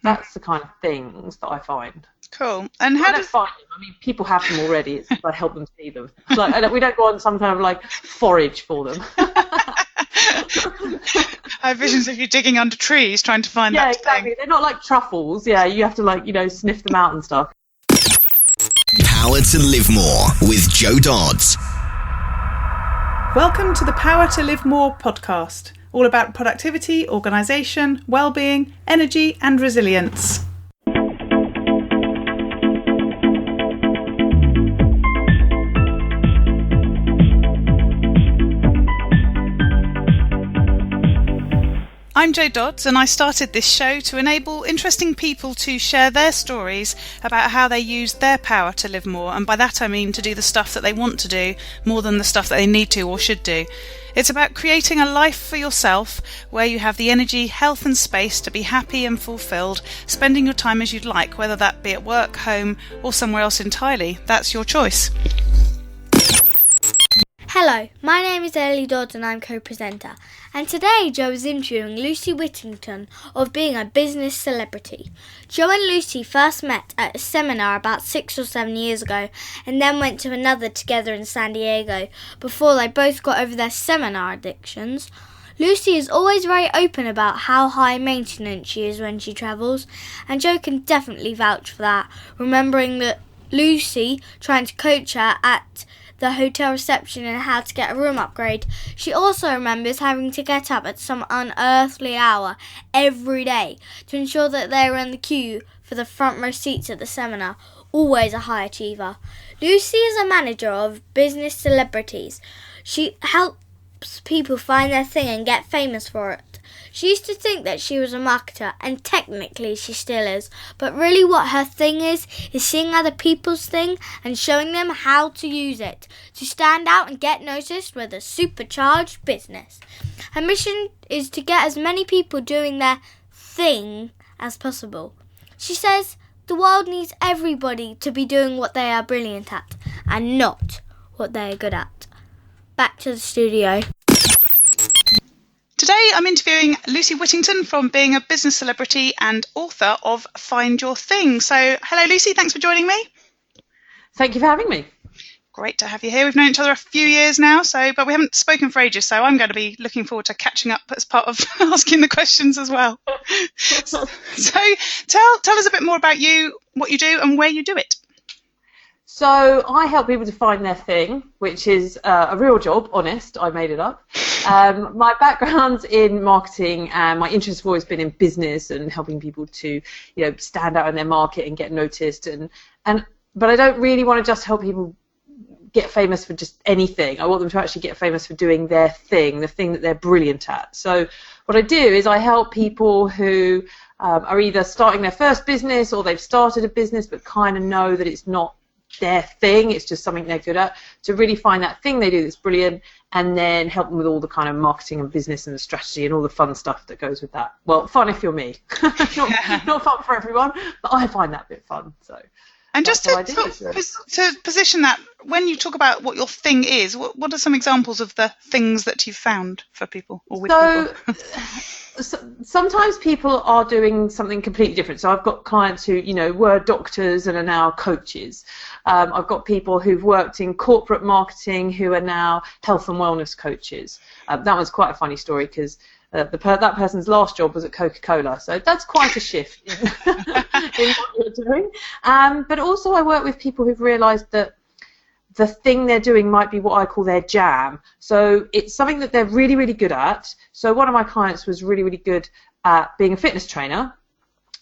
That's the kind of things that I find. Cool. And how does... find them. I mean, people have them already. It's I help them see them. We don't go on some kind of like forage for them. I have visions of you digging under trees trying to find that exactly. thing. They're not like truffles. Yeah, you have to sniff them out and stuff. Power to Live More with Joe Dodds. Welcome to the Power to Live More podcast, all about productivity, organisation, well-being, energy and resilience. I'm Jo Dodds, and I started this show to enable interesting people to share their stories about how they use their power to live more, and by that I mean to do the stuff that they want to do more than the stuff that they need to or should do. It's about creating a life for yourself where you have the energy, health and space to be happy and fulfilled, spending your time as you'd like, whether that be at work, home or somewhere else entirely. That's your choice. Hello, my name is Ellie Dodds and I'm co-presenter, and today Jo is interviewing Lucy Whittington of being a business celebrity. Jo and Lucy first met at a seminar about 6 or 7 years ago and then went to another together in San Diego before they both got over their seminar addictions. Lucy is always very open about how high maintenance she is when she travels, and Jo can definitely vouch for that, remembering that Lucy trying to coach her at the hotel reception and how to get a room upgrade. She also remembers having to get up at some unearthly hour every day to ensure that they were in the queue for the front row seats at the seminar. Always a high achiever. Lucy is a manager of business celebrities. She helps people find their thing and get famous for it. She used to think that she was a marketer, and technically she still is, but really what her thing is seeing other people's thing and showing them how to use it to stand out and get noticed with a supercharged business. Her mission is to get as many people doing their thing as possible. She says the world needs everybody to be doing what they are brilliant at and not what they are good at. Back to the studio. Today I'm interviewing Lucy Whittington from being a business celebrity and author of Find Your Thing. So, hello Lucy, thanks for joining me. Thank you for having me. Great to have you here. We've known each other a few years now, but we haven't spoken for ages, so I'm going to be looking forward to catching up as part of asking the questions as well. So tell us a bit more about you, what you do and where you do it. So I help people to find their thing, which is a real job, honest, I made it up. My background's in marketing and my interest has always been in business and helping people to, stand out in their market and get noticed. But I don't really want to just help people get famous for just anything. I want them to actually get famous for doing their thing, the thing that they're brilliant at. So what I do is I help people who are either starting their first business or they've started a business but kind of know that it's not their thing, it's just something they're good at, to really find that thing they do that's brilliant and then help them with all the kind of marketing and business and the strategy and all the fun stuff that goes with that. Well, fun if you're me. not fun for everyone, but I find that bit fun. So. And just to position that, when you talk about what your thing is, what are some examples of the things that you've found for people or with people? So sometimes people are doing something completely different. So I've got clients who, were doctors and are now coaches. I've got people who've worked in corporate marketing who are now health and wellness coaches. That one's quite a funny story because that person's last job was at Coca-Cola, so that's quite a shift in what you're doing. But also I work with people who've realised that the thing they're doing might be what I call their jam. So it's something that they're really, really good at. So one of my clients was really, really good at being a fitness trainer,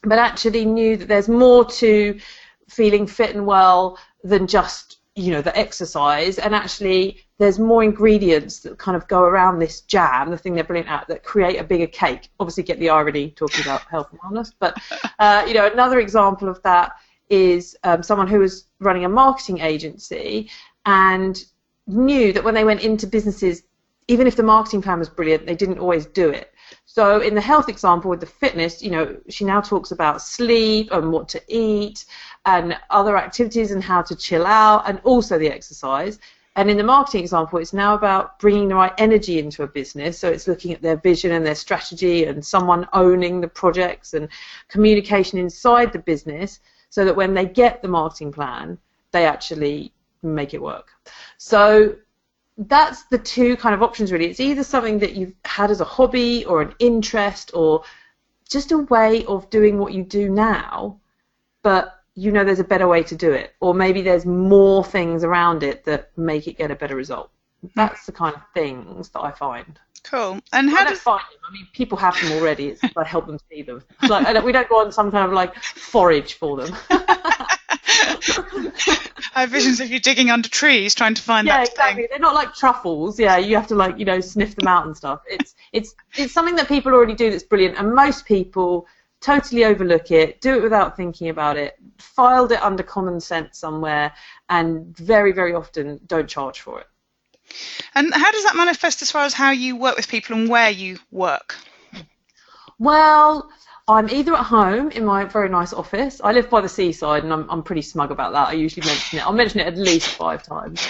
but actually knew that there's more to feeling fit and well than just, the exercise, and actually there's more ingredients that kind of go around this jam, the thing they're brilliant at, that create a bigger cake. Obviously get the irony talking about health and wellness, but another example of that is someone who was running a marketing agency and knew that when they went into businesses, even if the marketing plan was brilliant, they didn't always do it. So in the health example with the fitness, she now talks about sleep and what to eat and other activities and how to chill out and also the exercise. And in the marketing example, it's now about bringing the right energy into a business. So it's looking at their vision and their strategy and someone owning the projects and communication inside the business so that when they get the marketing plan, they actually make it work. So that's the two kind of options, really. It's either something that you've had as a hobby or an interest or just a way of doing what you do now, but you know there's a better way to do it, or maybe there's more things around it that make it get a better result. That's the kind of things that I find. Cool. And how does find them? I mean, people have them already. It's I help them see them. Like we don't go on some kind of like forage for them. I have visions of you digging under trees trying to find that. Yeah, exactly. They're not like truffles. Yeah, you have to like sniff them out and stuff. It's something that people already do that's brilliant, and most people totally overlook it, do it without thinking about it, filed it under common sense somewhere, and very, very often don't charge for it. And how does that manifest as far as how you work with people and where you work? Well, I'm either at home in my very nice office. I live by the seaside, and I'm pretty smug about that. I usually mention it. I'll mention it at least 5 times.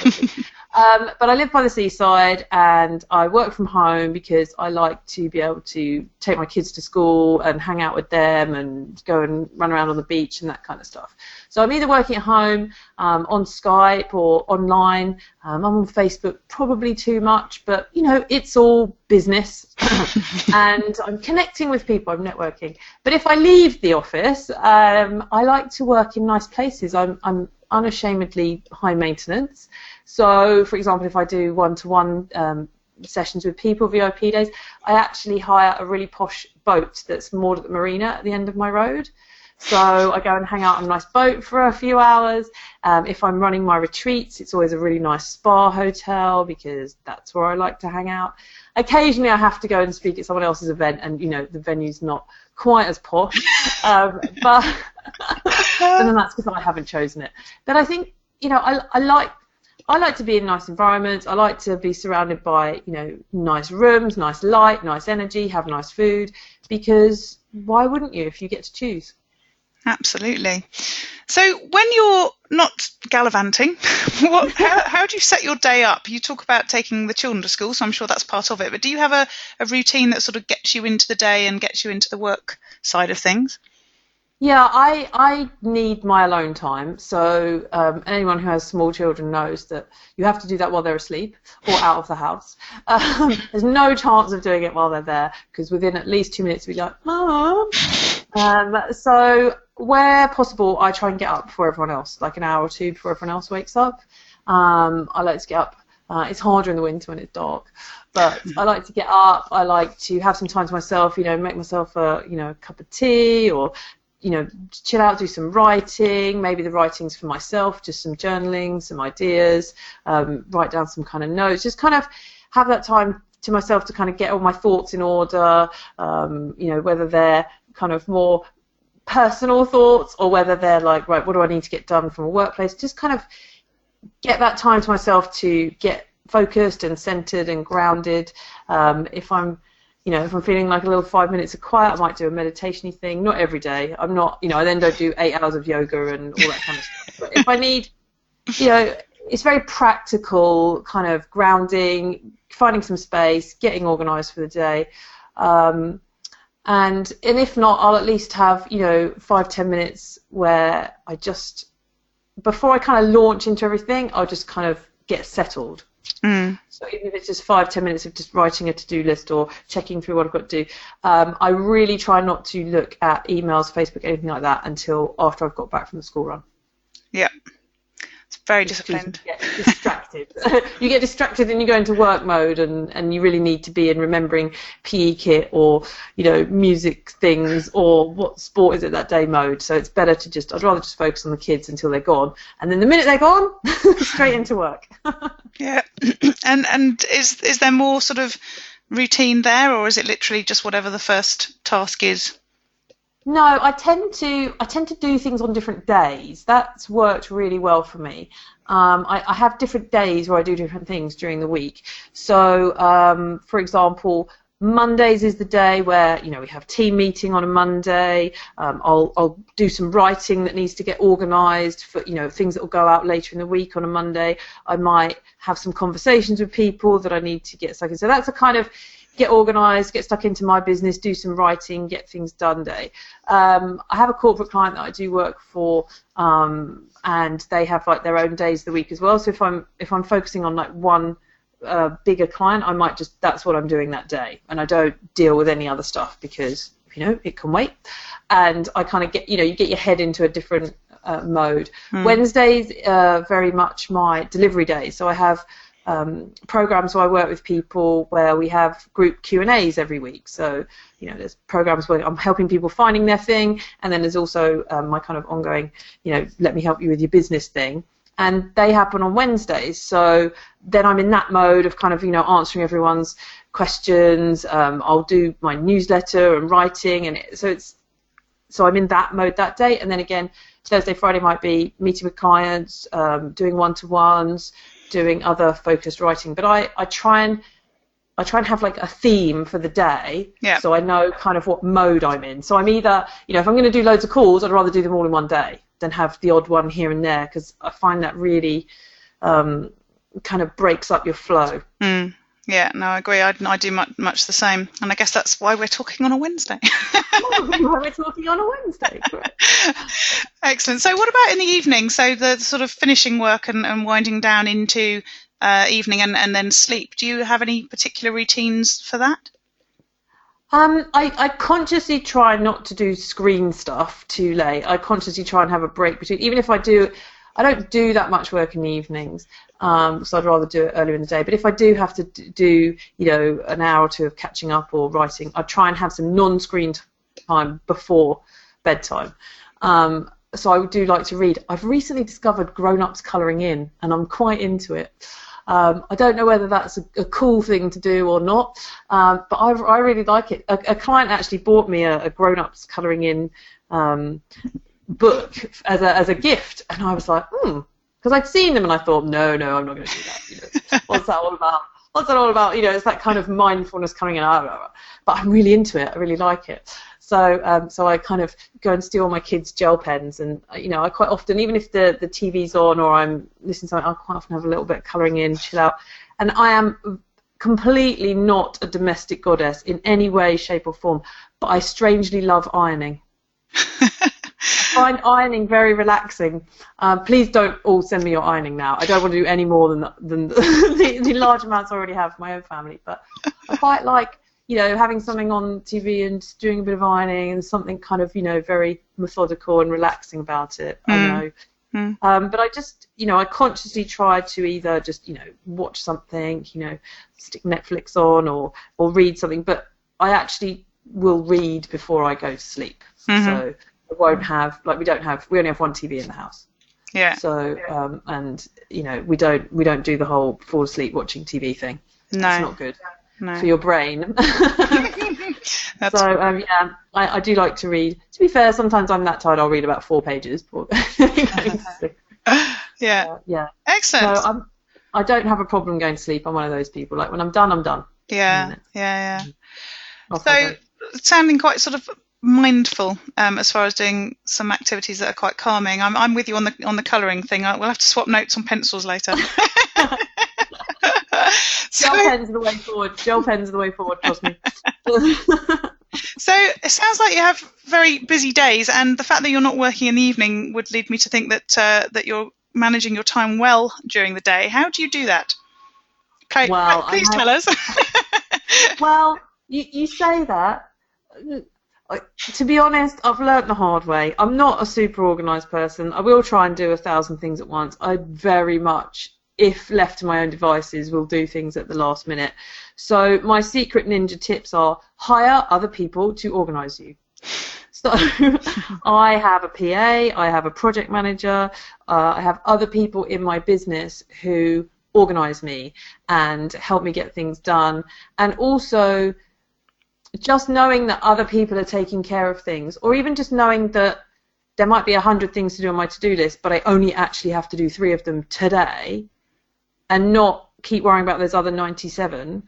But I live by the seaside, and I work from home because I like to be able to take my kids to school and hang out with them and go and run around on the beach and that kind of stuff. So I'm either working at home, on Skype or online. I'm on Facebook probably too much, but, it's all business. And I'm connecting with people, I'm networking. But if I leave the office, I like to work in nice places. I'm unashamedly high maintenance. So, for example, if I do one-to-one sessions with people, VIP days, I actually hire a really posh boat that's moored at the marina at the end of my road. So I go and hang out on a nice boat for a few hours. If I'm running my retreats, it's always a really nice spa hotel because that's where I like to hang out. Occasionally I have to go and speak at someone else's event, and the venue's not quite as posh, but then that's because I haven't chosen it. But I think I like to be in nice environments. I like to be surrounded by nice rooms, nice light, nice energy, have nice food, because why wouldn't you if you get to choose? Absolutely. So when you're not gallivanting, how do you set your day up? You talk about taking the children to school, so I'm sure that's part of it, but do you have a routine that sort of gets you into the day and gets you into the work side of things? Yeah, I need my alone time. So anyone who has small children knows that you have to do that while they're asleep or out of the house. There's no chance of doing it while they're there, because within at least 2 minutes we'll be like, Mom. So where possible, I try and get up before everyone else, like an hour or two before everyone else wakes up. I like to get up. It's harder in the winter when it's dark, but I like to get up. I like to have some time to myself, make myself a cup of tea, or chill out, do some writing. Maybe the writing's for myself, just some journaling, some ideas, write down some kind of notes, just kind of have that time to myself to kind of get all my thoughts in order, whether they're kind of more personal thoughts or whether they're like, right, what do I need to get done from a workplace? Just kind of get that time to myself to get focused and centered and grounded. If I'm feeling like a little 5 minutes of quiet, I might do a meditation-y thing. Not every day. I'm not, I then don't do 8 hours of yoga and all that kind of stuff. But if I need, it's very practical kind of grounding, finding some space, getting organised for the day. And if not, I'll at least have, 5-10 minutes where I just, before I kind of launch into everything, I'll just kind of get settled. So even if it's just 5-10 minutes of just writing a to-do list or checking through what I've got to do, I really try not to look at emails, Facebook, anything like that until after I've got back from the school run. Yeah. It's very disciplined. You get distracted. You get distracted and you go into work mode, and you really need to be in remembering PE kit or, music things or what sport is it that day mode. So it's better to I'd rather just focus on the kids until they're gone. And then the minute they're gone, straight into work. Yeah. And is there more sort of routine there, or is it literally just whatever the first task is? No, I tend to do things on different days. That's worked really well for me. I have different days where I do different things during the week. So, for example, Mondays is the day where, we have team meeting on a Monday. I'll do some writing that needs to get organised for, things that will go out later in the week on a Monday. I might have some conversations with people that I need to get stuck in. So that's a kind of get organised, get stuck into my business, do some writing, get things done day. I have a corporate client that I do work for, and they have like their own days of the week as well. So if I'm focusing on like one bigger client, I might that's what I'm doing that day, and I don't deal with any other stuff because it can wait. And I kind of get you get your head into a different mode. Wednesdays very much my delivery days, so I have programs where I work with people where we have group Q&As every week. So there's programs where I'm helping people finding their thing, and then there's also my kind of ongoing let me help you with your business thing. And they happen on Wednesdays, so then I'm in that mode of kind of answering everyone's questions. I'll do my newsletter and writing, and so I'm in that mode that day. And then again, Thursday, Friday might be meeting with clients, doing one-to-ones, doing other focused writing. But I try and have like a theme for the day, so I know kind of what mode I'm in. So I'm either if I'm going to do loads of calls, I'd rather do them all in one day than have the odd one here and there, because I find that really kind of breaks up your flow. Yeah, no, I agree. I do much the same, and I guess that's why we're talking on a Wednesday. Why we're talking on a Wednesday. Excellent. So what about in the evening? So the sort of finishing work and winding down into evening and then sleep. Do you have any particular routines for that? I consciously try not to do screen stuff too late. I consciously try and have a break between, even if I don't do that much work in the evenings, so I'd rather do it earlier in the day. But if I do have to do, an hour or two of catching up or writing, I try and have some non-screen time before bedtime. So I do like to read. I've recently discovered grown-ups colouring in, and I'm quite into it. I don't know whether that's a cool thing to do or not, but I really like it. A client actually bought me a grown-ups colouring in book as a gift, and I was like, because I'd seen them and I thought, no, I'm not going to do that. What's that all about? What's that all about? It's that kind of mindfulness coming in. But I'm really into it. I really like it. So I kind of go and steal my kids' gel pens, and I quite often, even if the TV's on or I'm listening to something, I quite often have a little bit of colouring in, chill out. And I am completely not a domestic goddess in any way, shape or form, but I strangely love ironing. I find ironing very relaxing. Please don't all send me your ironing now. I don't want to do any more than the large amounts I already have for my own family. But I quite like having something on TV and doing a bit of ironing and something kind of, very methodical and relaxing about it. I know. But I just, I consciously try to either just, watch something, stick Netflix on or read something. But I actually will read before I go to sleep. So I won't have, we only have one TV in the house. Yeah. So, and, we don't do the whole fall asleep watching TV thing. No. It's not good. No. For your brain. So I do like to read. To be fair, sometimes I'm that tired I'll read about 4 pages. Yeah. Yeah. Excellent. So I don't have a problem going to sleep. I'm one of those people. Like when I'm done, I'm done. Yeah. So sounding quite sort of mindful as far as doing some activities that are quite calming. I'm with you on the colouring thing. We'll have to swap notes on pencils later. Gel pens are the way forward. Gel pens are the way forward, trust me. So it sounds like you have very busy days, and the fact that you're not working in the evening would lead me to think that you're managing your time well during the day. How do you do that? Well, please tell us. Well, you say that. To be honest, I've learnt the hard way. I'm not a super organised person. I will try and do 1,000 things at once. I very much, if left to my own devices, will do things at the last minute. So my secret ninja tips are hire other people to organise you. So I have a PA, I have a project manager, I have other people in my business who organise me and help me get things done. And also just knowing that other people are taking care of things, or even just knowing that there might be 100 things to do on my to-do list, but I only actually have to do 3 of them today, and not keep worrying about those other 97,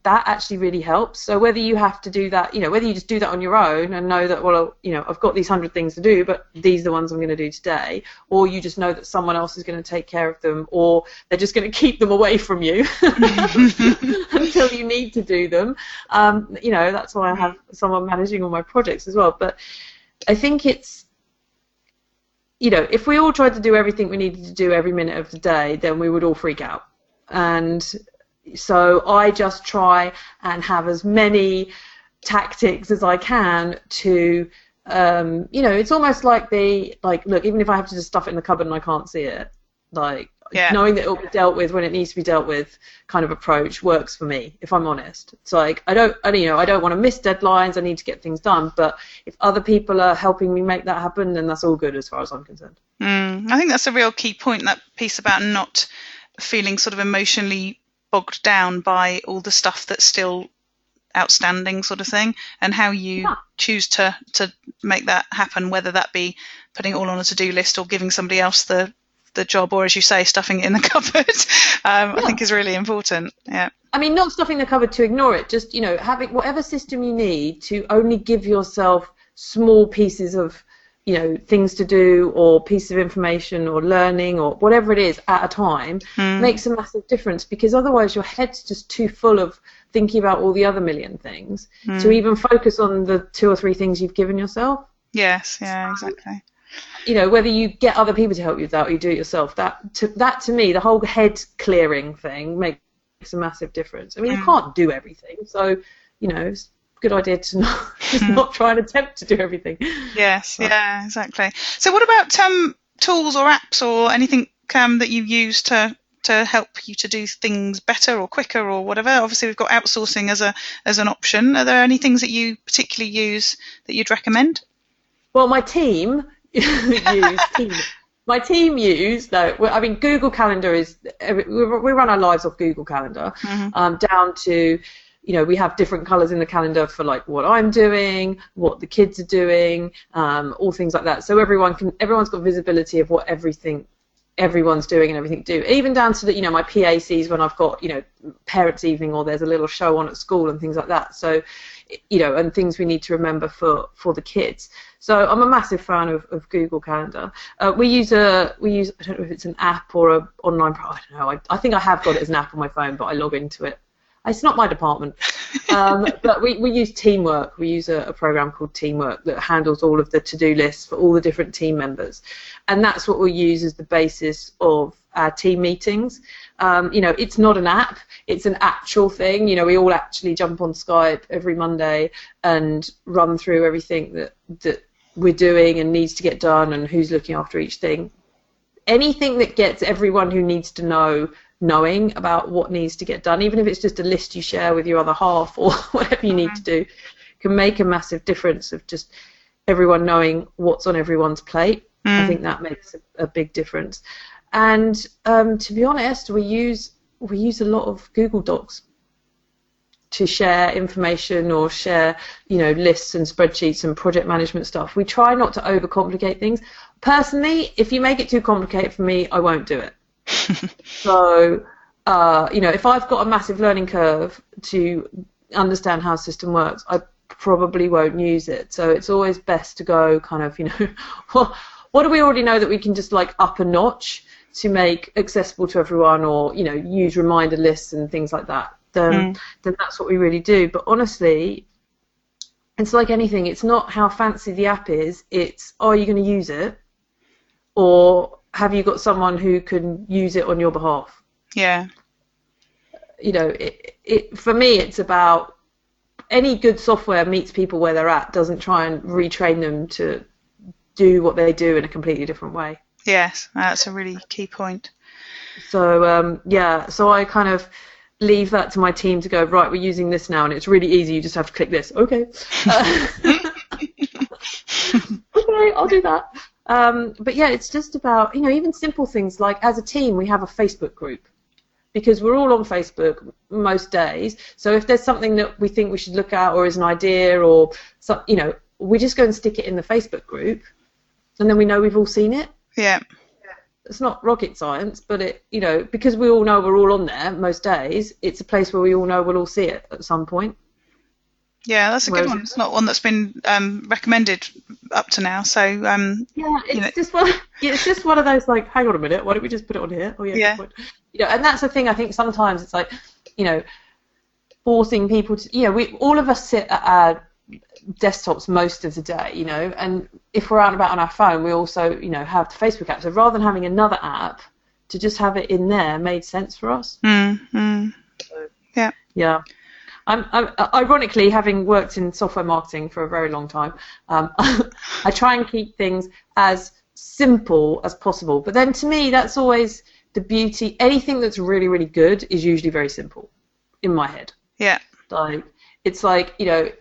that actually really helps. So whether you have to do that, whether you just do that on your own and know that, well, I've got these 100 things to do, but these are the ones I'm going to do today, or you just know that someone else is going to take care of them, or they're just going to keep them away from you until you need to do them. That's why I have someone managing all my projects as well. But I think it's, if we all tried to do everything we needed to do every minute of the day, then we would all freak out. And so I just try and have as many tactics as I can to, it's almost like look, even if I have to just stuff it in the cupboard and I can't see it, knowing that it'll be dealt with when it needs to be dealt with kind of approach works for me, if I'm honest. It's like, I don't want to miss deadlines, I need to get things done, but if other people are helping me make that happen, then that's all good as far as I'm concerned. I think that's a real key point, that piece about not feeling sort of emotionally bogged down by all the stuff that's still outstanding, sort of thing, and how you choose to make that happen, whether that be putting it all on a to-do list or giving somebody else the job, or, as you say, stuffing it in the cupboard. I think is really important. Yeah. I mean, not stuffing the cupboard to ignore it, just having whatever system you need to only give yourself small pieces of things to do, or pieces of information, or learning, or whatever it is at a time, makes a massive difference, because otherwise your head's just too full of thinking about all the other million things to even focus on the 2 or 3 things you've given yourself. Yes, yeah, exactly. Whether you get other people to help you with that or you do it yourself, that to me, the whole head clearing thing makes a massive difference. I mean, you can't do everything, so, it's good idea to not try and attempt to do everything. Yes, yeah, exactly. So what about tools or apps or anything that you use to help you to do things better or quicker or whatever? Obviously, we've got outsourcing as an option. Are there any things that you particularly use that you'd recommend? Well, my team Google Calendar is, we run our lives off Google Calendar, down to, we have different colours in the calendar for what I'm doing, what the kids are doing, all things like that. So everyone's got visibility of what everyone's doing and everything to do. Even down to the, my PA sees when I've got, parents' evening, or there's a little show on at school and things like that. So, and things we need to remember for the kids. So I'm a massive fan of Google Calendar. We use I don't know if it's an app or an online product. I don't know. I think I have got it as an app on my phone, but I log into it. It's not my department. But we use Teamwork. We use a program called Teamwork that handles all of the to-do lists for all the different team members. And that's what we use as the basis of our team meetings. It's not an app. It's an actual thing. We all actually jump on Skype every Monday and run through everything that we're doing and needs to get done and who's looking after each thing. Anything that gets everyone who needs to know knowing about what needs to get done, even if it's just a list you share with your other half or whatever you need to do, can make a massive difference of just everyone knowing what's on everyone's plate. I think that makes a big difference. And to be honest, we use a lot of Google Docs to share information or share, lists and spreadsheets and project management stuff. We try not to overcomplicate things. Personally, if you make it too complicated for me, I won't do it. So, if I've got a massive learning curve to understand how a system works, I probably won't use it. So it's always best to go kind of, what do we already know that we can just up a notch to make accessible to everyone, or, use reminder lists and things like that. Then that's what we really do. But honestly, it's like anything. It's not how fancy the app is. It's, are you going to use it? Or have you got someone who can use it on your behalf? Yeah. For me, it's about any good software meets people where they're at, doesn't try and retrain them to do what they do in a completely different way. Yes, that's a really key point. So, so I kind of leave that to my team to go, right, we're using this now, and it's really easy, you just have to click this. Okay. Okay, I'll do that. But yeah, it's just about, even simple things like, as a team, we have a Facebook group because we're all on Facebook most days. So if there's something that we think we should look at or is an idea or, we just go and stick it in the Facebook group and then we know we've all seen it. Yeah. it's not rocket science, but it, you know, because we all know we're all on there most days, it's a place where we all know we'll all see it at some point. Yeah, that's a good one. It's not one that's been recommended up to now. So yeah, it's just one of those, like, hang on a minute, why don't we just put it on here? Oh yeah, good point. You know, and that's the thing. I think sometimes it's like, you know, forcing people to, you know, we all of us sit at our desktops most of the day, you know, and if we're out and about on our phone, we also, you know, have the Facebook app. So rather than having another app, to just have it in there made sense for us. So, yeah. I'm ironically, having worked in software marketing for a very long time, I try and keep things as simple as possible. But then, to me, that's always the beauty. Anything that's really, really good is usually very simple, in my head. Yeah. Like, it's like, you know,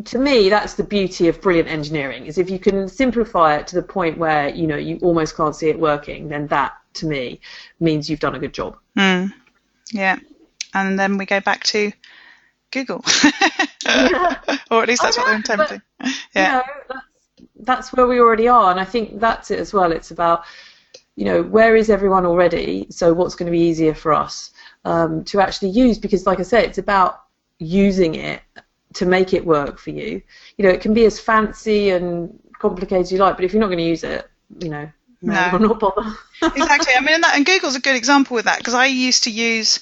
to me, that's the beauty of brilliant engineering. Is if you can simplify it to the point where, you know, you almost can't see it working, then that, to me, means you've done a good job. Yeah. And then we go back to Google, or at least that's what they're attempting. Yeah, you know, that's where we already are, and I think that's it as well. It's about, you know, where is everyone already? So what's going to be easier for us to actually use? Because, like I said, it's about using it to make it work for you. You know, it can be as fancy and complicated as you like, but if you're not going to use it, you know, no. Not bother. Exactly. I mean, and Google's a good example with that, because I used to use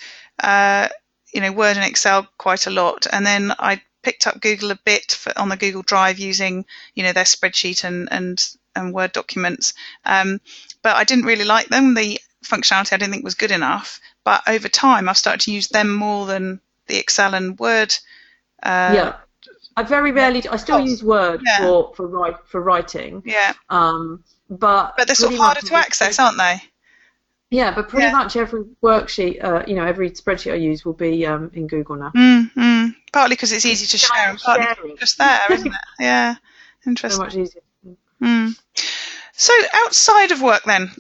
you know, Word and Excel quite a lot, and then I picked up Google a bit on the Google Drive using, you know, their spreadsheet and Word documents, but I didn't really like them. The functionality I didn't think was good enough, but over time I've started to use them more than the Excel and Word. I very rarely, I still use Word for writing. Yeah. But they're sort of harder to access, aren't they? Yeah, but pretty much every worksheet, you know, every spreadsheet I use will be in Google now. Partly because it's easy to share, and partly just there, isn't it? Yeah, interesting. So much easier. So outside of work then,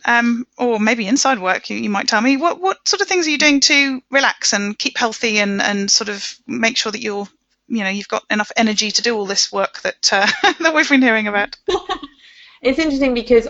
or maybe inside work, you might tell me, what sort of things are you doing to relax and keep healthy and sort of make sure that you're, you know, you've got enough energy to do all this work that that we've been hearing about? It's interesting because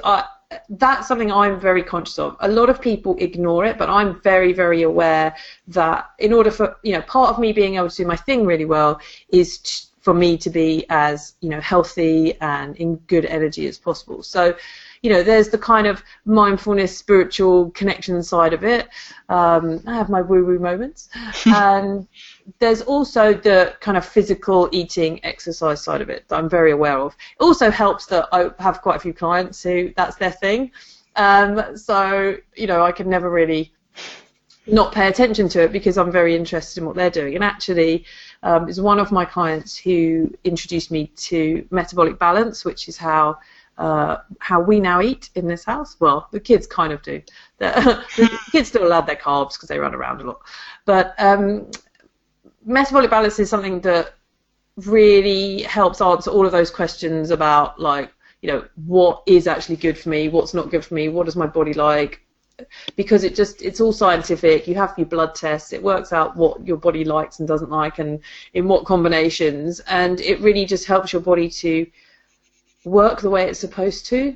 that's something I'm very conscious of. A lot of people ignore it, but I'm very, very aware that in order for, you know, part of me being able to do my thing really well is for me to be as, you know, healthy and in good energy as possible. So, you know, there's the kind of mindfulness, spiritual connection side of it. I have my woo-woo moments. And there's also the kind of physical eating exercise side of it that I'm very aware of. It also helps that I have quite a few clients who that's their thing. So, you know, I can never really not pay attention to it because I'm very interested in what they're doing. And actually, it's one of my clients who introduced me to metabolic balance, which is how we now eat in this house. Well, the kids kind of do. The kids still allowed their carbs because they run around a lot. But metabolic balance is something that really helps answer all of those questions about, like, you know, what is actually good for me, what's not good for me, what does my body like, because it's all scientific. You have your blood tests, it works out what your body likes and doesn't like and in what combinations, and it really just helps your body to work the way it's supposed to.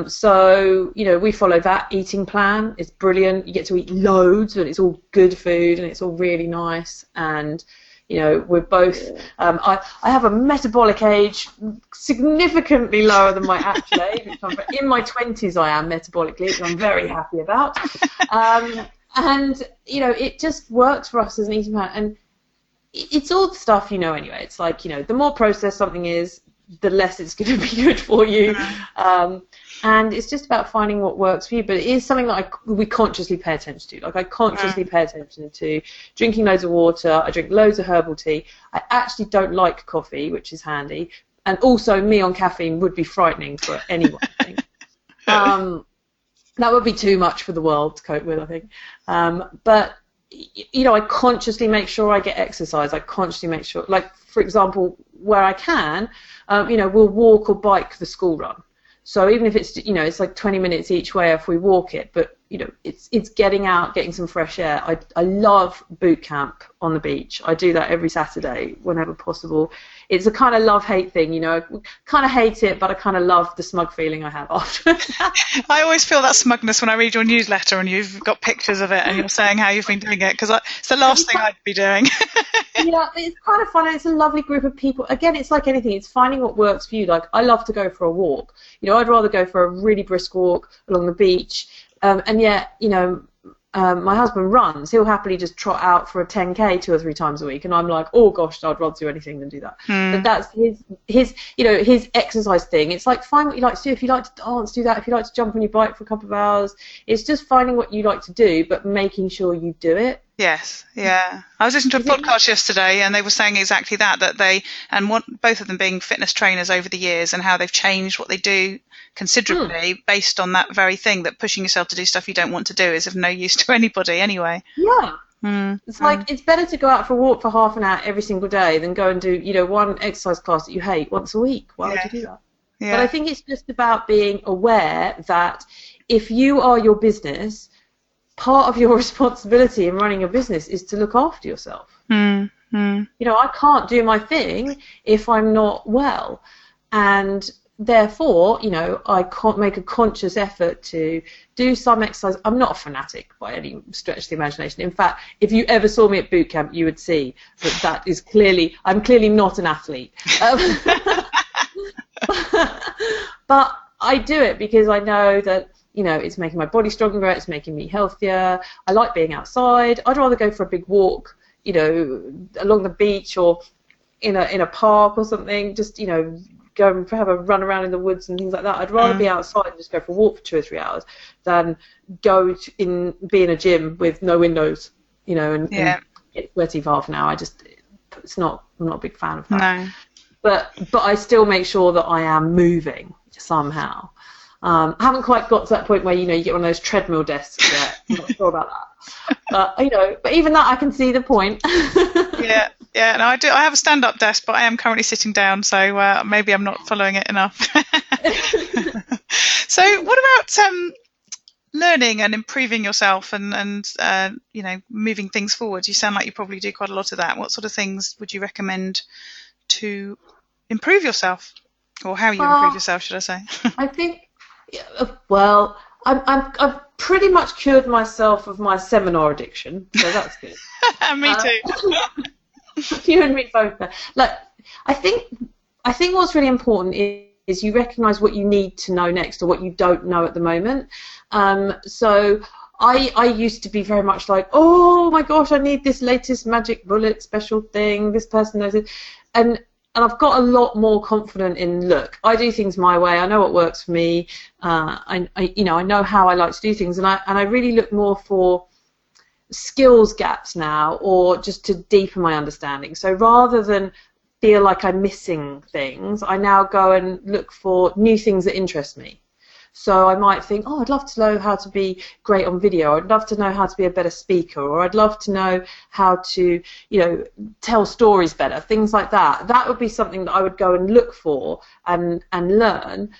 So, you know, we follow that eating plan. It's brilliant. You get to eat loads, and it's all good food, and it's all really nice. And, you know, we're both. I have a metabolic age significantly lower than my actual age. In my 20s, I am metabolically, which I'm very happy about. And you know, it just works for us as an eating plan, and it's all the stuff you know anyway. It's like, you know, the more processed something is, the less it's going to be good for you. And it's just about finding what works for you. But it is something that we consciously pay attention to. Like, I consciously pay attention to drinking loads of water. I drink loads of herbal tea. I actually don't like coffee, which is handy. And also, me on caffeine would be frightening for anyone, I think. That would be too much for the world to cope with, I think. But, you know, I consciously make sure I get exercise. I consciously make sure, like, for example, where I can, you know, we'll walk or bike the school run. So even if it's, you know, it's like 20 minutes each way if we walk it, but, you know, it's getting out, getting some fresh air. I love boot camp on the beach. I do that every Saturday whenever possible. it's a kind of love-hate thing, you know. I kind of hate it, but I kind of love the smug feeling I have after. I always feel that smugness when I read your newsletter and you've got pictures of it and you're saying how you've been doing it, because it's the last thing I'd be doing. Yeah, it's kind of fun. It's a lovely group of people. Again, it's like anything. It's finding what works for you. Like, I love to go for a walk. You know, I'd rather go for a really brisk walk along the beach. And yet, you know, my husband runs. He'll happily just trot out for a 10K 2 or 3 times a week, and I'm like, oh gosh, I'd rather do anything than do that. But that's his you know, his exercise thing. It's like, find what you like to do. If you like to dance, do that. If you like to jump on your bike for a couple of hours, it's just finding what you like to do, but making sure you do it. Yes, yeah. I was listening to a podcast yesterday, and they were saying exactly that they, and both of them being fitness trainers over the years, and how they've changed what they do considerably based on that very thing, that pushing yourself to do stuff you don't want to do is of no use to anybody anyway. Yeah. It's like, it's better to go out for a walk for half an hour every single day than go and do, you know, one exercise class that you hate once a week. Why would you do that? Yeah. But I think it's just about being aware that if you are your business, part of your responsibility in running a business is to look after yourself. You know, I can't do my thing if I'm not well, and therefore, you know, I can't make a conscious effort to do some exercise. I'm not a fanatic by any stretch of the imagination. In fact, if you ever saw me at boot camp, you would see that is clearly, I'm clearly not an athlete. But I do it because I know that, you know, it's making my body stronger, it's making me healthier. I like being outside. I'd rather go for a big walk, you know, along the beach or in a park or something, just, you know, go and have a run around in the woods and things like that. I'd rather be outside and just go for a walk for 2 or 3 hours than be in a gym with no windows, you know, and get sweaty for half an hour. I'm not a big fan of that. No. But I still make sure that I am moving somehow. I haven't quite got to that point where, you know, you get one of those treadmill desks yet. I'm not sure about that. But, you know, but even that, I can see the point. Yeah, no, I do. I have a stand-up desk, but I am currently sitting down, so maybe I'm not following it enough. So, what about learning and improving yourself and you know, moving things forward? You sound like you probably do quite a lot of that. What sort of things would you recommend to improve yourself, or how you improve yourself, should I say? I think, well, I've pretty much cured myself of my seminar addiction, so that's good. Me too. You and me both. Like, I think what's really important is you recognise what you need to know next or what you don't know at the moment. So I used to be very much like, oh my gosh, I need this latest magic bullet special thing. This person knows it, and I've got a lot more confident in, look, I do things my way. I know what works for me. I know how I like to do things, and I really look more for skills gaps now, or just to deepen my understanding. So rather than feel like I'm missing things, I now go and look for new things that interest me. So I might think, oh, I'd love to know how to be great on video. I'd love to know how to be a better speaker, or I'd love to know how to, you know, tell stories better, things like that. That would be something that I would go and look for and learn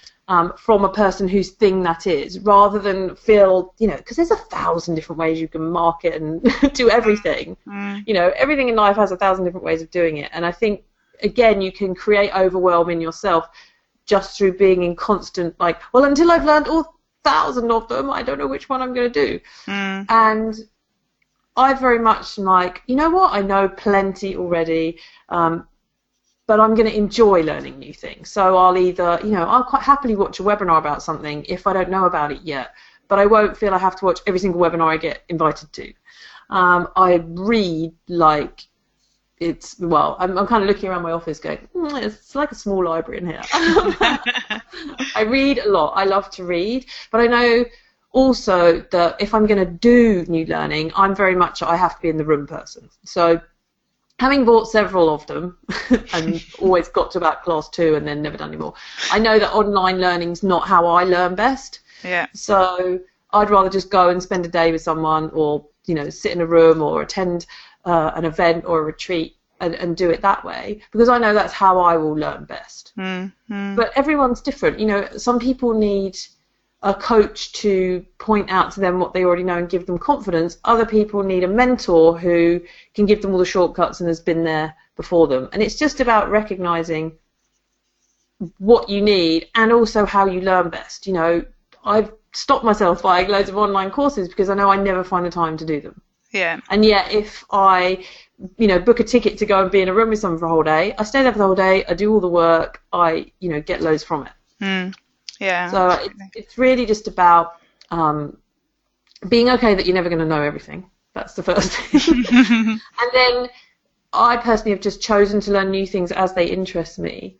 from a person whose thing that is, rather than feel, you know, because there's 1,000 different ways you can market and do everything. You know, everything in life has 1,000 different ways of doing it. And I think, again, you can create overwhelm in yourself just through being in constant, like, well, until I've learned all 1,000 of them, I don't know which one I'm going to do. And I very much am like, you know what, I know plenty already, but I'm going to enjoy learning new things. So I'll either, you know, I'll quite happily watch a webinar about something if I don't know about it yet, but I won't feel I have to watch every single webinar I get invited to. I read like, I'm kind of looking around my office going, it's like a small library in here. I read a lot. I love to read, but I know also that if I'm going to do new learning, I'm very much, I have to be in the room person. So having bought several of them and always got to about class 2 and then never done anymore, I know that online learning's not how I learn best. Yeah. So I'd rather just go and spend a day with someone, or, you know, sit in a room or attend an event or a retreat and do it that way, because I know that's how I will learn best. But everyone's different. You know, some people need a coach to point out to them what they already know and give them confidence. Other people need a mentor who can give them all the shortcuts and has been there before them. And it's just about recognizing what you need and also how you learn best. You know, I've stopped myself buying loads of online courses because I know I never find the time to do them. Yeah. And yet if I, you know, book a ticket to go and be in a room with someone for a whole day, I stay there for the whole day, I do all the work, I, you know, get loads from it. Yeah. So it's really just about being okay that you're never going to know everything. That's the first thing. And then I personally have just chosen to learn new things as they interest me,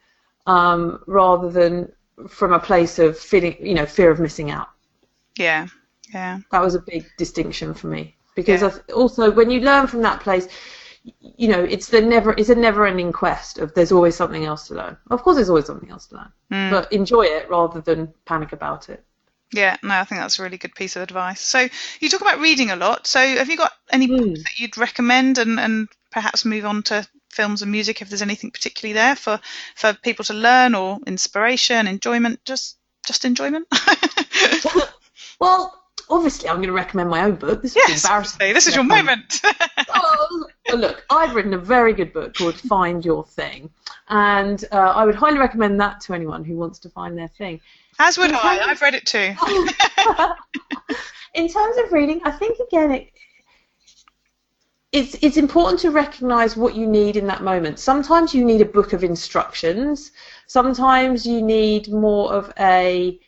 rather than from a place of feeling, you know, fear of missing out. Yeah. Yeah. That was a big distinction for me, because also when you learn from that place, you know, it's a never-ending quest of there's always something else to learn. Of course, there's always something else to learn, but enjoy it rather than panic about it. Yeah, no, I think that's a really good piece of advice. So you talk about reading a lot. So have you got any books that you'd recommend, and perhaps move on to films and music if there's anything particularly there for people to learn, or inspiration, enjoyment, just enjoyment? Well, obviously I'm going to recommend my own book. This is embarrassing. This is your moment. Well, look, I've written a very good book called Find Your Thing, and I would highly recommend that to anyone who wants to find their thing. As would I. I've read it too. In terms of reading, I think again it's important to recognise what you need in that moment. Sometimes you need a book of instructions. Sometimes you need more of a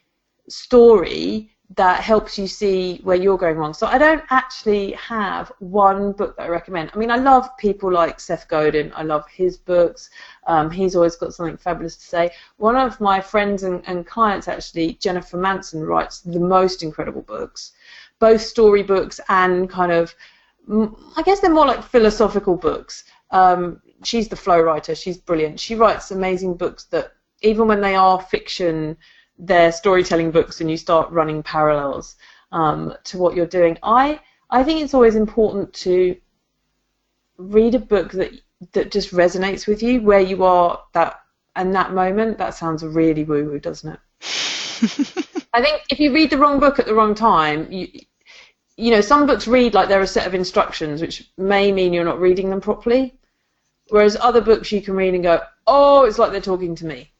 story that helps you see where you're going wrong. So I don't actually have one book that I recommend. I mean, I love people like Seth Godin. I love his books. He's always got something fabulous to say. One of my friends and clients, actually, Jennifer Manson, writes the most incredible books, both story books and kind of, I guess they're more like philosophical books. She's the flow writer. She's brilliant. She writes amazing books that, even when they are fiction, they're storytelling books, and you start running parallels to what you're doing. I think it's always important to read a book that just resonates with you where you are that moment. That sounds really woo-woo, doesn't it? I think if you read the wrong book at the wrong time, you know, some books read like they're a set of instructions, which may mean you're not reading them properly, whereas other books you can read and go, oh, it's like they're talking to me.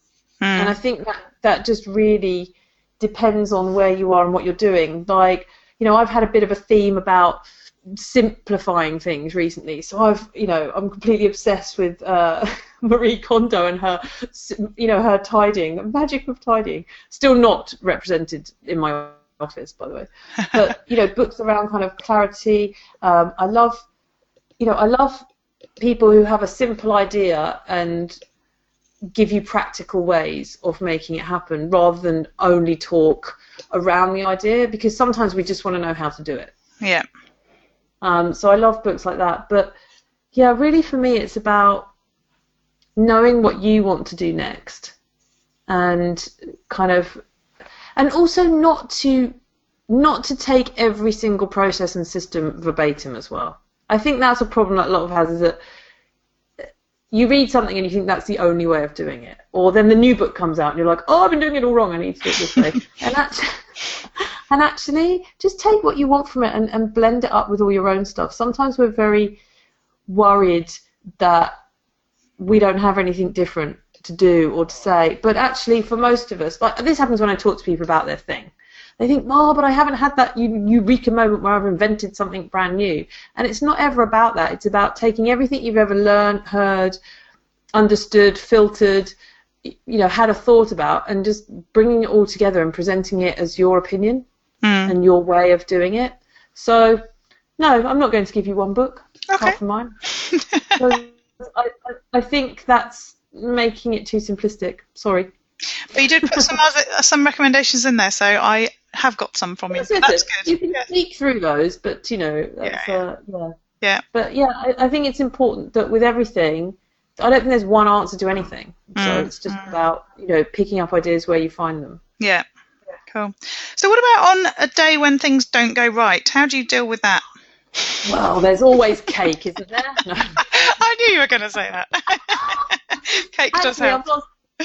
And I think that just really depends on where you are and what you're doing. Like, you know, I've had a bit of a theme about simplifying things recently. So I'm completely obsessed with Marie Kondo and her, you know, her tidying, the magic of tidying. Still not represented in my office, by the way. But, you know, books around kind of clarity. I love people who have a simple idea and give you practical ways of making it happen rather than only talk around the idea, because sometimes we just want to know how to do it. Yeah. So I love books like that. But yeah, really for me it's about knowing what you want to do next, and kind of, and also not to take every single process and system verbatim as well. I think that's a problem that a lot of has, is that you read something and you think that's the only way of doing it. Or then the new book comes out and you're like, oh, I've been doing it all wrong, I need to do it this way. And actually, just take what you want from it and blend it up with all your own stuff. Sometimes we're very worried that we don't have anything different to do or to say. But actually, for most of us, like this happens when I talk to people about their thing. They think, oh, but I haven't had that eureka moment where I've invented something brand new. And it's not ever about that. It's about taking everything you've ever learned, heard, understood, filtered, you know, had a thought about, and just bringing it all together and presenting it as your opinion and your way of doing it. So, no, I'm not going to give you one book, apart from mine. I think that's making it too simplistic. Sorry. But you did put some recommendations in there, so I have got some from you. That's good. You can sneak through those, but you know, that's, yeah. But yeah, I think it's important that with everything, I don't think there's one answer to anything. So it's just about, you know, picking up ideas where you find them. Yeah. Cool. So what about on a day when things don't go right? How do you deal with that? Well, there's always cake, isn't there? No. I knew you were going to say that. Cake does help.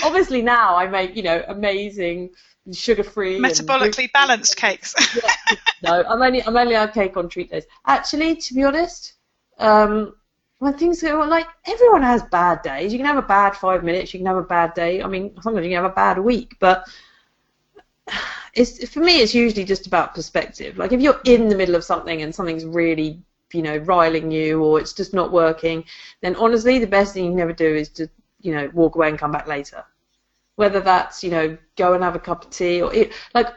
Obviously now I make, you know, amazing sugar-free, metabolically balanced cakes. No, I'm only on cake on treat days. Actually, to be honest, when things go, like, everyone has bad days. You can have a bad 5 minutes, you can have a bad day. I mean, sometimes you can have a bad week, but for me, it's usually just about perspective. Like, if you're in the middle of something and something's really, riling you, or it's just not working, then honestly, the best thing you can ever do is to, walk away and come back later. Whether that's, go and have a cup of tea, or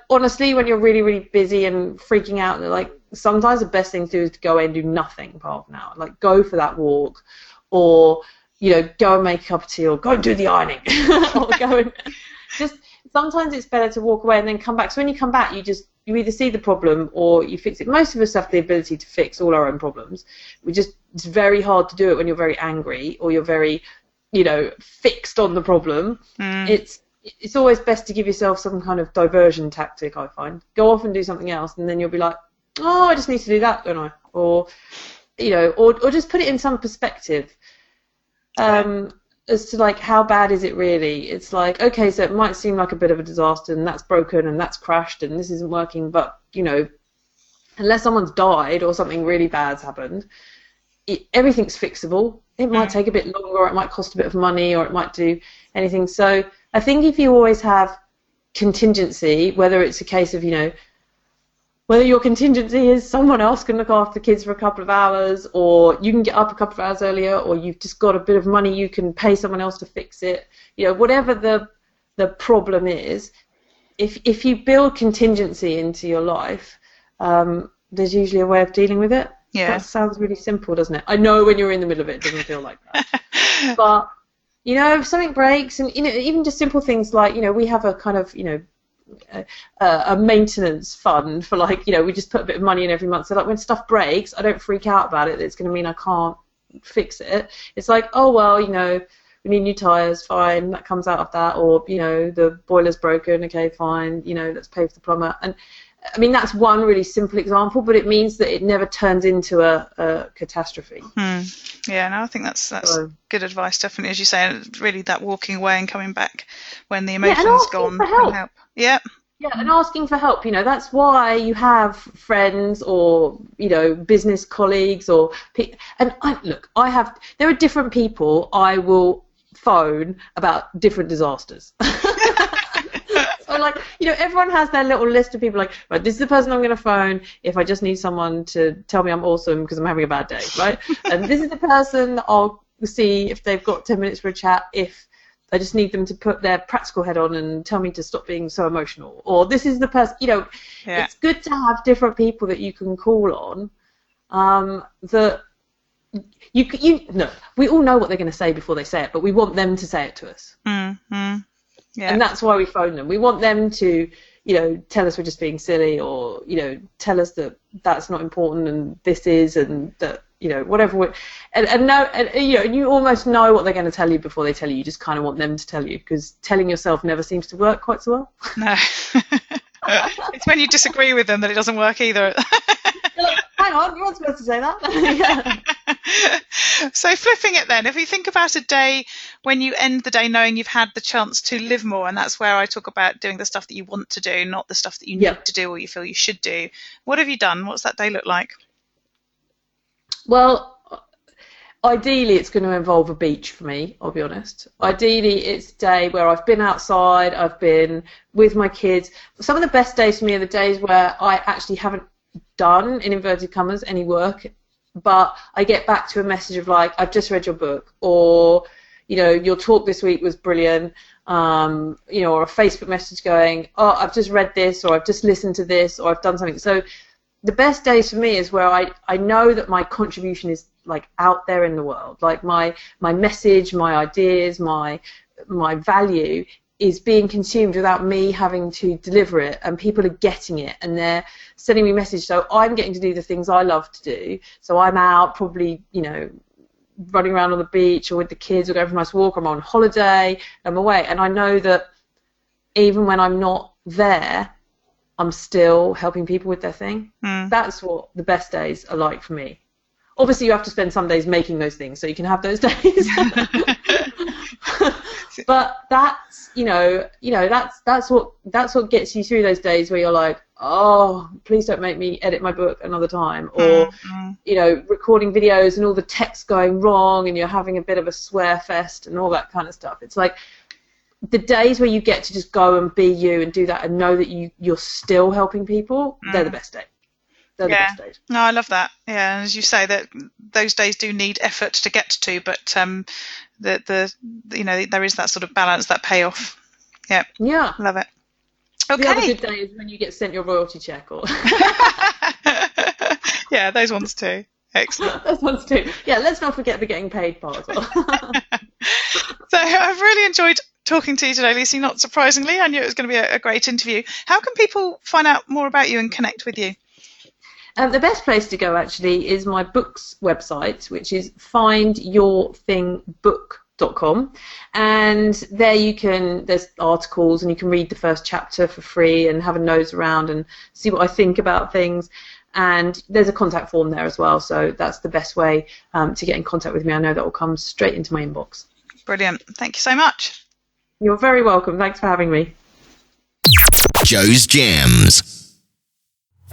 honestly, when you're really, really busy and freaking out, like, sometimes the best thing to do is to go away and do nothing for half an hour. Like, go for that walk, or, go and make a cup of tea, or go and do the ironing, or go and just, sometimes it's better to walk away and then come back. So when you come back, you either see the problem or you fix it. Most of us have the ability to fix all our own problems. It's very hard to do it when you're very angry or you're very, fixed on the problem. It's always best to give yourself some kind of diversion tactic, I find. Go off and do something else, and then you'll be like, oh, I just need to do that, don't I? Or, or just put it in some perspective. As to, like, how bad is it really? It's like, okay, so it might seem like a bit of a disaster, and that's broken, and that's crashed, and this isn't working, but, unless someone's died or something really bad's happened, everything's fixable. It might take a bit longer, or it might cost a bit of money, or it might do anything. So I think if you always have contingency, whether it's a case of, whether your contingency is someone else can look after the kids for a couple of hours, or you can get up a couple of hours earlier, or you've just got a bit of money, you can pay someone else to fix it. Whatever the problem is, if you build contingency into your life, there's usually a way of dealing with it. Yeah. That sounds really simple, doesn't it? I know when you're in the middle of it, it doesn't feel like that. But, if something breaks, and, even just simple things like, we have a kind of, a maintenance fund for, like, we just put a bit of money in every month. So, like, when stuff breaks, I don't freak out about it. It's going to mean I can't fix it. It's like, oh, well, we need new tyres, fine, that comes out of that. Or, the boiler's broken, okay, fine, let's pay for the plumber. And, I mean, that's one really simple example, but it means that it never turns into a catastrophe. Yeah, no, I think that's good advice, definitely, as you say. Really, that walking away and coming back when the emotion's gone can help. Yeah. Yeah, and asking for help, that's why you have friends or, business colleagues or and there are different people I will phone about different disasters. So, like, everyone has their little list of people, like, right, this is the person I'm going to phone if I just need someone to tell me I'm awesome because I'm having a bad day, right? And this is the person that I'll see if they've got 10 minutes for a chat if I just need them to put their practical head on and tell me to stop being so emotional. Or this is the person, It's good to have different people that you can call on that we all know what they're going to say before they say it, but we want them to say it to us. Yeah. And that's why we phone them. We want them to, tell us we're just being silly, or, tell us that that's not important and this is, and that, whatever. And you almost know what they're going to tell you before they tell you. You just kind of want them to tell you, because telling yourself never seems to work quite so well. No. It's when you disagree with them that it doesn't work either. You're like, hang on, you weren't supposed to say that. Yeah. So flipping it then, if you think about a day when you end the day knowing you've had the chance to live more, and that's where I talk about doing the stuff that you want to do, not the stuff that you need to do or you feel you should do. What have you done? What's that day look like? Well, ideally it's going to involve a beach for me, I'll be honest. Ideally it's a day where I've been outside, I've been with my kids. Some of the best days for me are the days where I actually haven't done, in inverted commas, any work, but I get back to a message of, like, I've just read your book, or, your talk this week was brilliant, or a Facebook message going, oh, I've just read this, or I've just listened to this, or I've done something. So the best days for me is where I know that my contribution is, like, out there in the world, like my message, my ideas, my value is being consumed without me having to deliver it, and people are getting it and they're sending me messages. So I'm getting to do the things I love to do. So I'm out probably, running around on the beach or with the kids, or going for a nice walk, I'm on holiday, I'm away. And I know that even when I'm not there, I'm still helping people with their thing. That's what the best days are like for me. Obviously, you have to spend some days making those things, so you can have those days. But that's that's what gets you through those days where you're like, oh, please don't make me edit my book another time, or recording videos and all the text going wrong and you're having a bit of a swear fest and all that kind of stuff. It's like the days where you get to just go and be you and do that and know that you're still helping people, they're the best days. They're the best days. No, I love that. Yeah, as you say, that those days do need effort to get to, but there is that sort of balance, that payoff. Yeah. Yeah. Love it. Okay. The other good day is when you get sent your royalty check, or yeah, those ones too. Excellent. Those ones too. Yeah, let's not forget the getting paid part as well. So I've really enjoyed talking to you today, Lucy, not surprisingly. I knew it was going to be a great interview. How can people find out more about you and connect with you? The best place to go, actually, is my book's website, which is findyourthingbook.com, and there there's articles and you can read the first chapter for free and have a nose around and see what I think about things. And there's a contact form there as well, so that's the best way to get in contact with me. I know that will come straight into my inbox. Brilliant. Thank you so much. You're very welcome. Thanks for having me. Joe's Gems.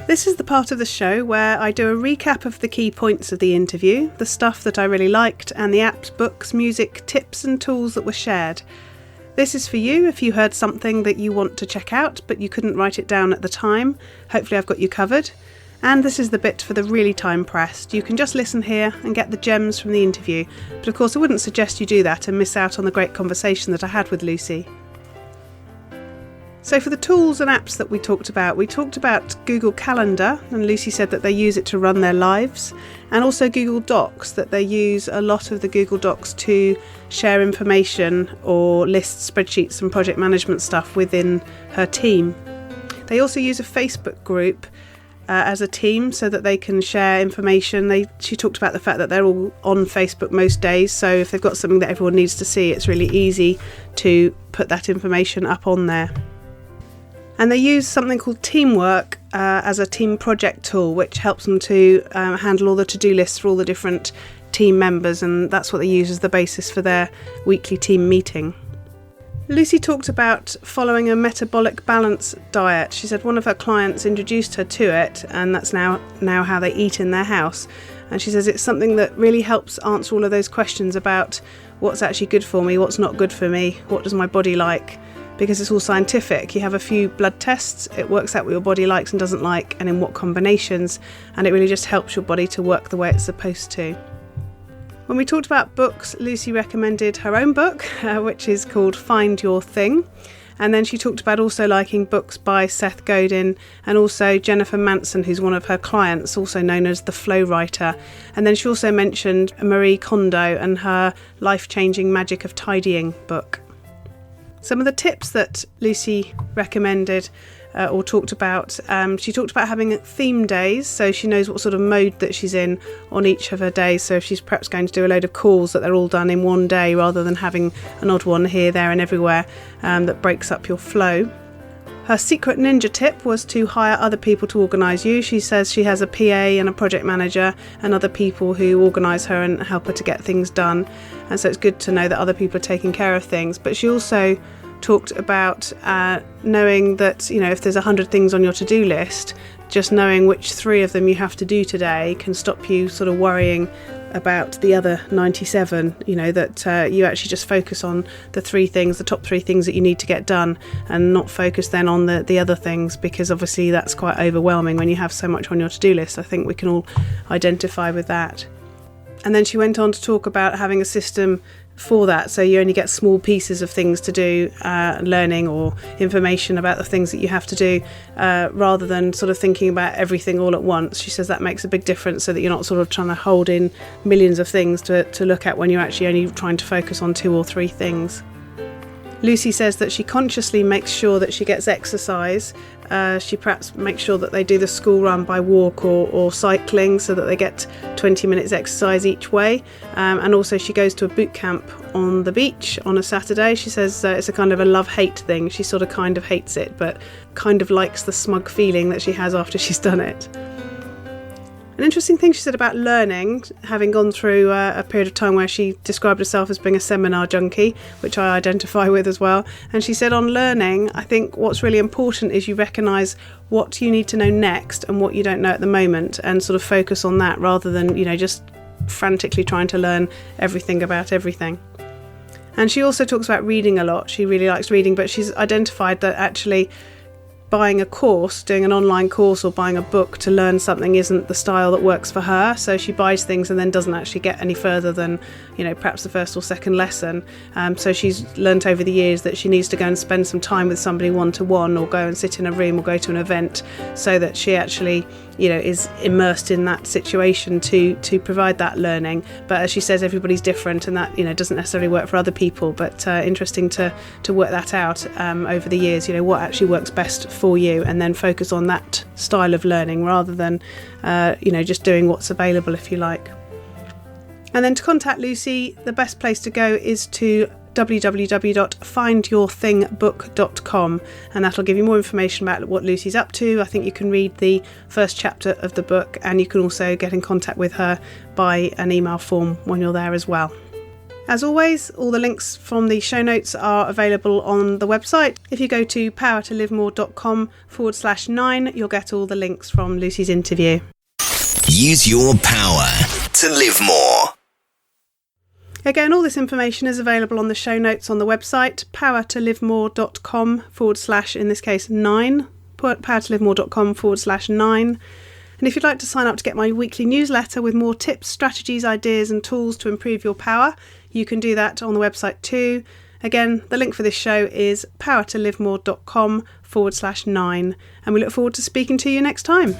This is the part of the show where I do a recap of the key points of the interview, the stuff that I really liked, and the apps, books, music, tips and tools that were shared. This is for you if you heard something that you want to check out but you couldn't write it down at the time. Hopefully I've got you covered. And this is the bit for the really time-pressed. You can just listen here and get the gems from the interview, but of course I wouldn't suggest you do that and miss out on the great conversation that I had with Lucy. So for the tools and apps that we talked about Google Calendar, and Lucy said that they use it to run their lives, and also Google Docs, that they use a lot of the Google Docs to share information or list spreadsheets and project management stuff within her team. They also use a Facebook group as a team so that they can share information. She talked about the fact that they're all on Facebook most days, so if they've got something that everyone needs to see, it's really easy to put that information up on there. And they use something called Teamwork as a team project tool, which helps them to handle all the to-do lists for all the different team members, and that's what they use as the basis for their weekly team meeting. Lucy talked about following a metabolic balance diet. She said one of her clients introduced her to it, and that's now how they eat in their house. And she says it's something that really helps answer all of those questions about what's actually good for me, what's not good for me, what does my body like, because it's all scientific. You have a few blood tests, it works out what your body likes and doesn't like and in what combinations, and it really just helps your body to work the way it's supposed to. When we talked about books, Lucy recommended her own book, which is called Find Your Thing. And then she talked about also liking books by Seth Godin and also Jennifer Manson, who's one of her clients, also known as the Flow Writer. And then she also mentioned Marie Kondo and her Life-Changing Magic of Tidying book. Some of the tips that Lucy recommended or talked about, she talked about having theme days, so she knows what sort of mode that she's in on each of her days. So if she's perhaps going to do a load of calls, that they're all done in one day rather than having an odd one here, there and everywhere that breaks up your flow. Her secret ninja tip was to hire other people to organise you. She says she has a PA and a project manager and other people who organise her and help her to get things done. And so it's good to know that other people are taking care of things. But she also talked about knowing that, if there's 100 things on your to-do list, just knowing which 3 of them you have to do today can stop you sort of worrying about the other 97, that you actually just focus on the top 3 things that you need to get done and not focus then on the other things, because obviously that's quite overwhelming when you have so much on your to-do list. I think we can all identify with that. And then she went on to talk about having a system for that, so you only get small pieces of things to do, learning or information about the things that you have to do, rather than sort of thinking about everything all at once. She says that makes a big difference, so that you're not sort of trying to hold in millions of things to look at when you're actually only trying to focus on 2 or 3 things. Lucy says that she consciously makes sure that she gets exercise. She perhaps makes sure that they do the school run by walk or cycling, so that they get 20 minutes exercise each way. And also she goes to a boot camp on the beach on a Saturday. She says it's a kind of a love-hate thing. She sort of kind of hates it, but kind of likes the smug feeling that she has after she's done it. An interesting thing she said about learning, having gone through a period of time where she described herself as being a seminar junkie, which I identify with as well. And she said on learning, I think what's really important is you recognise what you need to know next and what you don't know at the moment, and sort of focus on that rather than, just frantically trying to learn everything about everything. And she also talks about reading a lot. She really likes reading, but she's identified that actually buying a course, doing an online course or buying a book to learn something isn't the style that works for her. So she buys things and then doesn't actually get any further than, perhaps the first or second lesson. So she's learnt over the years that she needs to go and spend some time with somebody one-to-one, or go and sit in a room or go to an event, so that she actually, is immersed in that situation to provide that learning. But as she says, everybody's different, and that, doesn't necessarily work for other people. But interesting to work that out over the years, what actually works best for you, and then focus on that style of learning rather than just doing what's available, if you like. And then to contact Lucy, the best place to go is to www.findyourthingbook.com, and that'll give you more information about what Lucy's up to. I think you can read the first chapter of the book, and you can also get in contact with her by an email form when you're there as well. As always, all the links from the show notes are available on the website. If you go to powertolivemore.com/9, you'll get all the links from Lucy's interview. Use your power to live more. Again, all this information is available on the show notes on the website, powertolivemore.com/, in this case, 9, powertolivemore.com/9. And if you'd like to sign up to get my weekly newsletter with more tips, strategies, ideas and tools to improve your power, you can do that on the website too. Again, the link for this show is powertolivemore.com/9. And we look forward to speaking to you next time.